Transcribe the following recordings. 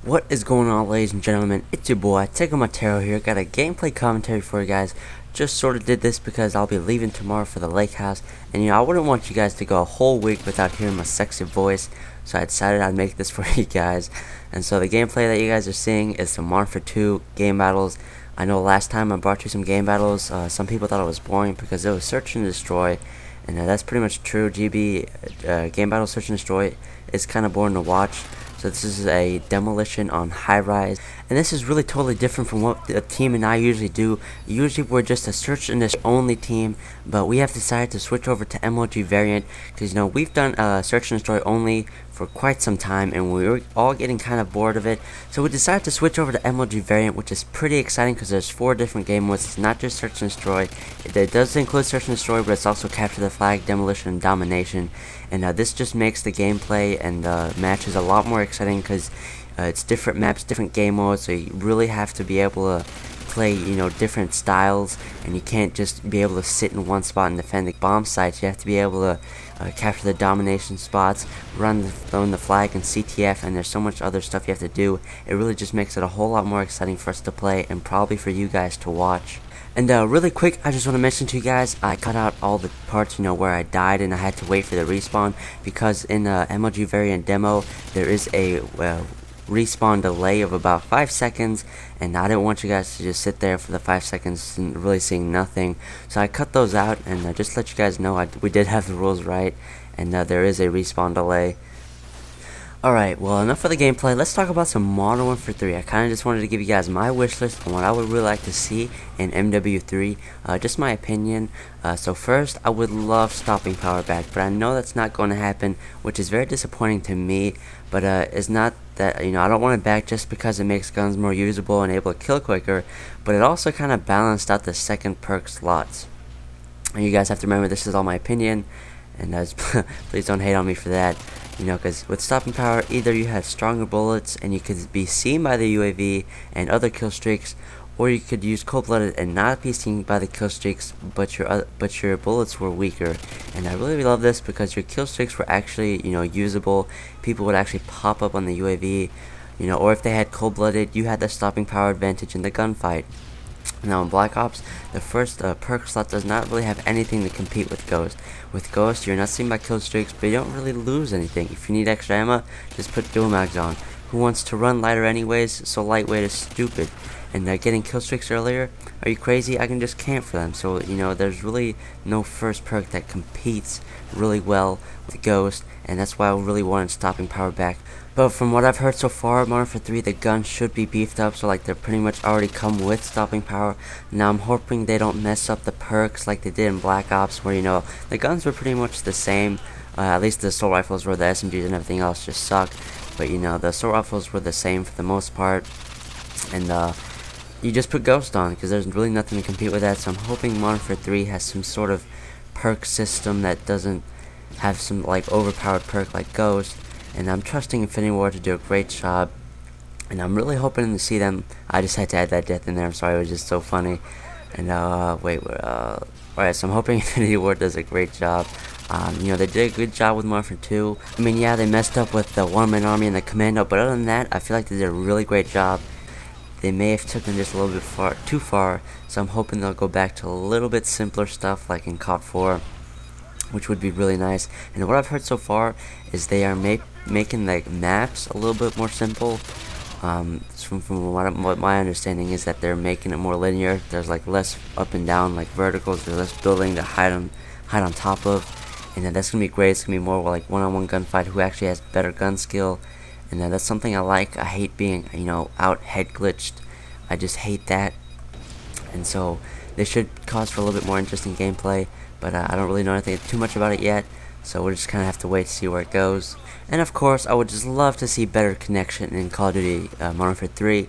What is going on, ladies and gentlemen? It's your boy Matero here. Got a gameplay commentary for you guys. Just sort of did this because I'll be leaving tomorrow for the lake house, and I wouldn't want you guys to go a whole week without hearing my sexy voice, so I decided I'd make this for you guys. And so the gameplay that you guys are seeing is some Modern 2 game battles. I know last time I brought you some game battles, some people thought it was boring because it was search and destroy, and that's pretty much true. Game battle search and destroy is kind of boring to watch. So this is a demolition on high rise, and this is really totally different from what the team and I usually do. Usually we're just a search and destroy only team, but we have decided to switch over to MW3 variant because we've done search and destroy only for quite some time, and we were all getting kind of bored of it. So we decided to switch over to MW3 variant, which is pretty exciting because there's 4 different game modes. It's not just search and destroy. It does include search and destroy, but it's also capture the flag, demolition, and domination. And this just makes the gameplay and matches a lot more exciting because it's different maps, different game modes, so you really have to be able to play different styles, and you can't just be able to sit in one spot and defend the bomb sites. You have to be able to capture the domination spots, run the flag and CTF, and there's so much other stuff you have to do. It really just makes it a whole lot more exciting for us to play and probably for you guys to watch. And really quick, I just want to mention to you guys, I cut out all the parts, where I died and I had to wait for the respawn, because in MLG variant demo, there is a respawn delay of about 5 seconds, and I didn't want you guys to just sit there for the 5 seconds and really seeing nothing. So I cut those out, and just let you guys know we did have the rules right, and there is a respawn delay. Alright, well, enough for the gameplay. Let's talk about some Modern Warfare 3. I kind of just wanted to give you guys my wish list on what I would really like to see in MW3. Just my opinion. So first, I would love stopping power back, but I know that's not going to happen, which is very disappointing to me. But it's not that, I don't want it back just because it makes guns more usable and able to kill quicker, but it also kind of balanced out the second perk slots. And you guys have to remember, this is all my opinion, and please don't hate on me for that. Because with stopping power, either you have stronger bullets and you could be seen by the UAV and other kill streaks, or you could use cold-blooded and not be seen by the kill streaks, but your bullets were weaker. And I really love this because your kill streaks were actually usable. People would actually pop up on the UAV, or if they had cold-blooded, you had the stopping power advantage in the gunfight. Now in Black Ops, the first perk slot does not really have anything to compete with Ghost. With Ghost, you're not seen by kill streaks, but you don't really lose anything. If you need extra ammo, just put dual mags on. Who wants to run lighter anyways? So lightweight is stupid. And getting kill streaks earlier, are you crazy? I can just camp for them. So there's really no first perk that competes really well with Ghost, and that's why I really wanted stopping power back. But from what I've heard so far, Modern Warfare 3, the guns should be beefed up, so they're pretty much already come with stopping power. Now I'm hoping they don't mess up the perks like they did in Black Ops, where the guns were pretty much the same. At least the assault rifles were, the SMGs and everything else just sucked. But the assault rifles were the same for the most part, and you just put Ghost on because there's really nothing to compete with that. So I'm hoping Modern Warfare 3 has some sort of perk system that doesn't have some overpowered perk like Ghost. And I'm trusting Infinity Ward to do a great job, and I'm really hoping to see them. I just had to add that death in there, I'm sorry, it was just so funny. And alright, so I'm hoping Infinity Ward does a great job. They did a good job with Modern Warfare 2. I mean, yeah, they messed up with the one-man army and the commando, but other than that, I feel like they did a really great job. They may have taken just a little bit too far, so I'm hoping they'll go back to a little bit simpler stuff like in COD 4, which would be really nice. And what I've heard so far is they are making the maps a little bit more simple. From what my understanding is that they're making it more linear. There's less up and down verticals. There's less building to hide on top of, and then that's gonna be great. It's gonna be more one-on-one gunfight. Who actually has better gun skill, and that's something I like. I hate being out head glitched. I just hate that, and so this should cause for a little bit more interesting gameplay. But I don't really know anything too much about it yet, so we'll just kind of have to wait to see where it goes. And of course, I would just love to see better connection in Call of Duty Modern Warfare 3,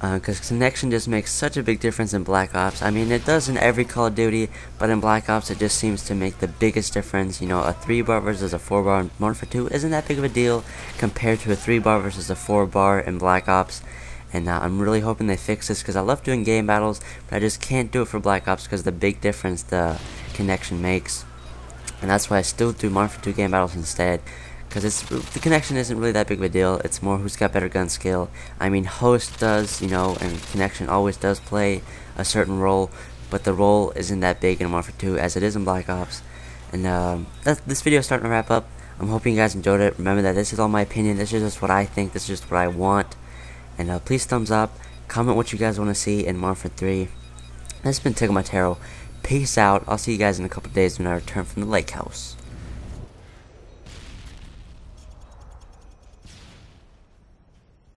because connection just makes such a big difference in Black Ops. I mean, it does in every Call of Duty, but in Black Ops it just seems to make the biggest difference. A 3-bar versus a 4-bar in Modern Warfare 2 isn't that big of a deal compared to a 3-bar versus a 4-bar in Black Ops. And I'm really hoping they fix this, because I love doing game battles, but I just can't do it for Black Ops because the big difference the connection makes. And that's why I still do Modern Warfare 2 game battles instead, because the connection isn't really that big of a deal. It's more who's got better gun skill. I mean, host does, you know, and connection always does play a certain role, but the role isn't that big in Warfare 2 as it is in Black Ops. And this video is starting to wrap up. I'm hoping you guys enjoyed it. Remember that this is all my opinion. This is just what I think. This is just what I want. And please thumbs up. Comment what you guys want to see in Warfare 3. This has been Tiggle My Tarot. Peace out. I'll see you guys in a couple days when I return from the lake house.